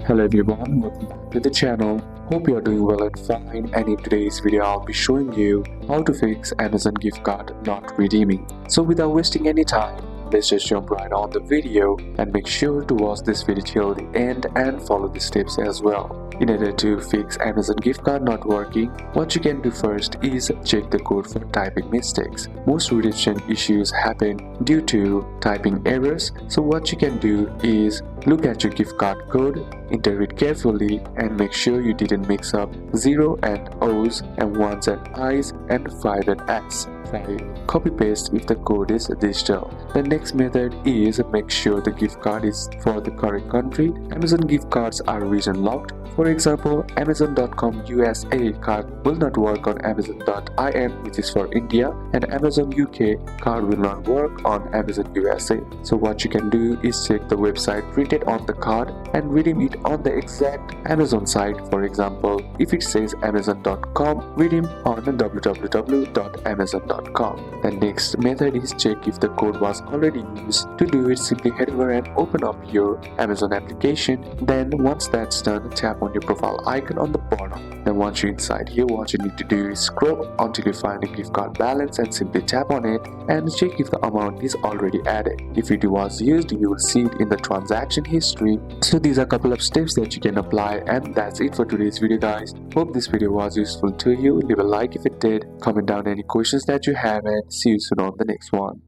Hello everyone, welcome back to the channel. Hope you are doing well and fine, and in today's video I'll be showing you how to fix Amazon gift card not redeeming. So without wasting any time, let's just jump right on the video and make sure to watch this video till the end and follow the steps as well. In order to fix Amazon gift card not working, what you can do first is check the code for typing mistakes. Most redemption issues happen due to typing errors, so what you can do is look at your gift card code, enter it carefully and make sure you didn't mix up 0 and O's and 1's and I's and 5 and X's. Copy paste if the code is digital. The next method is make sure the gift card is for the correct country. Amazon gift cards are region locked. For example, Amazon.com USA card will not work on Amazon.in, which is for India, and Amazon UK card will not work on Amazon USA. So what you can do is check the website printed on the card and redeem it on the exact Amazon site. For example, if it says Amazon.com, redeem on www.amazon.com. The next method is check if the code was already used. To do it, simply head over and open up your Amazon application. Then once that's done, tap on your profile icon on the bottom. Then once you're inside here, what you need to do is scroll until you find a gift card balance and simply tap on it and check if the amount is already added. If it was used, you will see it in the transaction history. So these are a couple of steps that you can apply, and that's it for today's video guys. Hope this video was useful to you. Leave a like if it did, comment down any questions that you have, and see you soon on the next one.